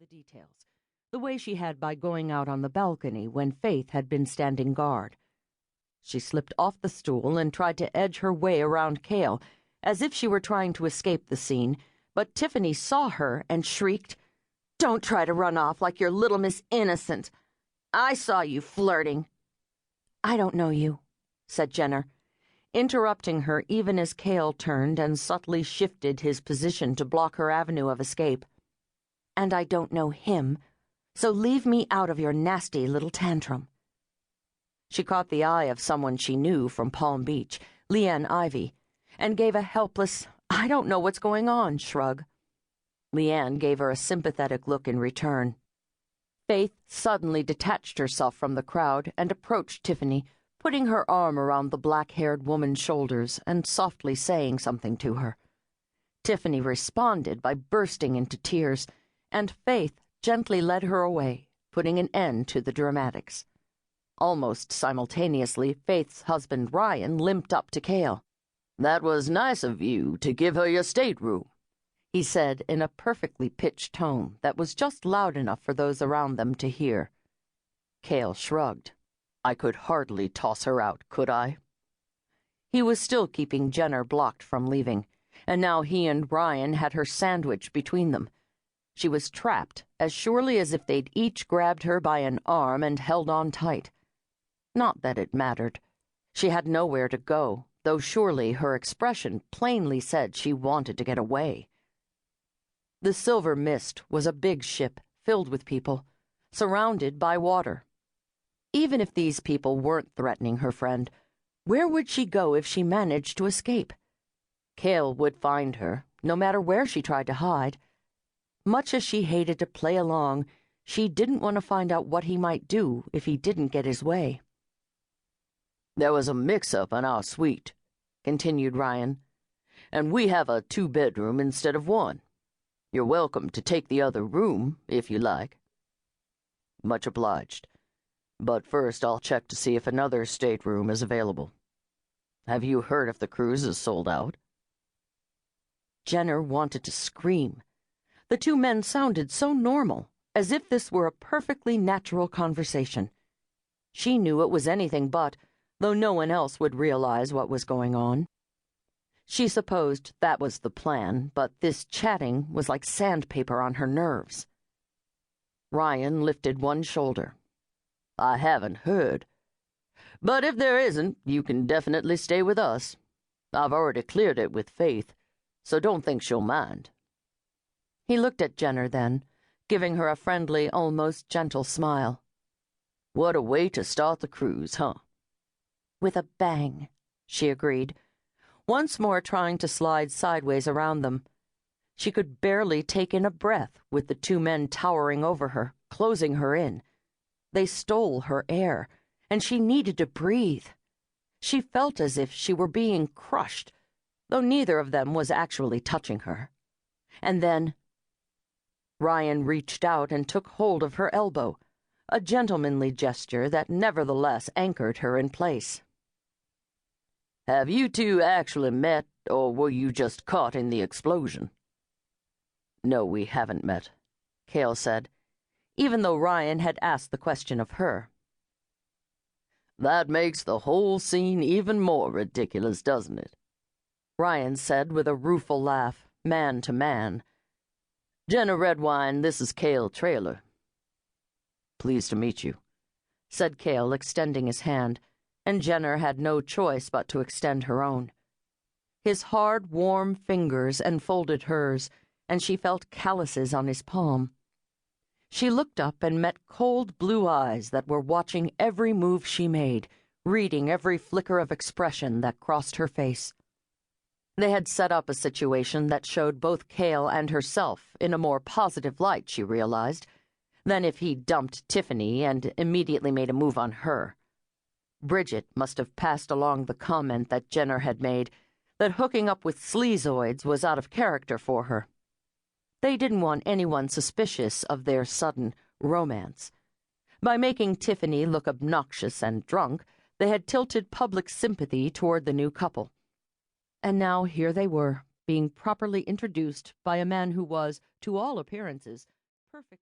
the details, the way she had by going out on the balcony when Faith had been standing guard. She slipped off the stool and tried to edge her way around Cale, as if she were trying to escape the scene, but Tiffany saw her and shrieked, "Don't try to run off like you're little Miss Innocent. I saw you flirting." "I don't know you," said Jenner, interrupting her even as Cale turned and subtly shifted his position to block her avenue of escape. "And I don't know him, so leave me out of your nasty little tantrum." She caught the eye of someone she knew from Palm Beach, Leanne Ivy, and gave a helpless, "I don't know what's going on" shrug. Leanne gave her a sympathetic look in return. Faith suddenly detached herself from the crowd and approached Tiffany, putting her arm around the black-haired woman's shoulders and softly saying something to her. Tiffany responded by bursting into tears, and Faith gently led her away, putting an end to the dramatics. Almost simultaneously, Faith's husband Ryan limped up to Cale. "That was nice of you to give her your stateroom," he said in a perfectly pitched tone that was just loud enough for those around them to hear. Cale shrugged. "I could hardly toss her out, could I?" He was still keeping Jenner blocked from leaving, and now he and Ryan had her sandwiched between them. She was trapped as surely as if they'd each grabbed her by an arm and held on tight. Not that it mattered. She had nowhere to go, though surely her expression plainly said she wanted to get away. The Silver Mist was a big ship filled with people, surrounded by water. Even if these people weren't threatening her friend, where would she go if she managed to escape? Cale would find her, no matter where she tried to hide. Much as she hated to play along, she didn't want to find out what he might do if he didn't get his way. "There was a mix-up in our suite," continued Ryan, "and we have a 2-bedroom instead of one. You're welcome to take the other room, if you like." "Much obliged. But first I'll check to see if another stateroom is available. Have you heard if the cruise is sold out?" Jenner wanted to scream. The two men sounded so normal, as if this were a perfectly natural conversation. She knew it was anything but, though no one else would realize what was going on. She supposed that was the plan, but this chatting was like sandpaper on her nerves. Ryan lifted one shoulder. "I haven't heard. But if there isn't, you can definitely stay with us. I've already cleared it with Faith, so don't think she'll mind." He looked at Jenner then, giving her a friendly, almost gentle smile. "What a way to start the cruise, huh?" "With a bang," she agreed, once more trying to slide sideways around them. She could barely take in a breath with the two men towering over her, closing her in. They stole her air, and she needed to breathe. She felt as if she were being crushed, though neither of them was actually touching her. And then Ryan reached out and took hold of her elbow, a gentlemanly gesture that nevertheless anchored her in place. "Have you two actually met, or were you just caught in the explosion?" "No, we haven't met," Cale said, even though Ryan had asked the question of her. "That makes the whole scene even more ridiculous, doesn't it?" Ryan said with a rueful laugh, man to man. "Jenner Redwine, this is Cale Traylor." "Pleased to meet you," said Cale, extending his hand, and Jenner had no choice but to extend her own. His hard, warm fingers enfolded hers, and she felt calluses on his palm. She looked up and met cold blue eyes that were watching every move she made, reading every flicker of expression that crossed her face. They had set up a situation that showed both Cale and herself in a more positive light, she realized, than if he dumped Tiffany and immediately made a move on her. Bridget must have passed along the comment that Jenner had made, that hooking up with sleazoids was out of character for her. They didn't want anyone suspicious of their sudden romance. By making Tiffany look obnoxious and drunk, they had tilted public sympathy toward the new couple. And now here they were, being properly introduced by a man who was, to all appearances, perfect.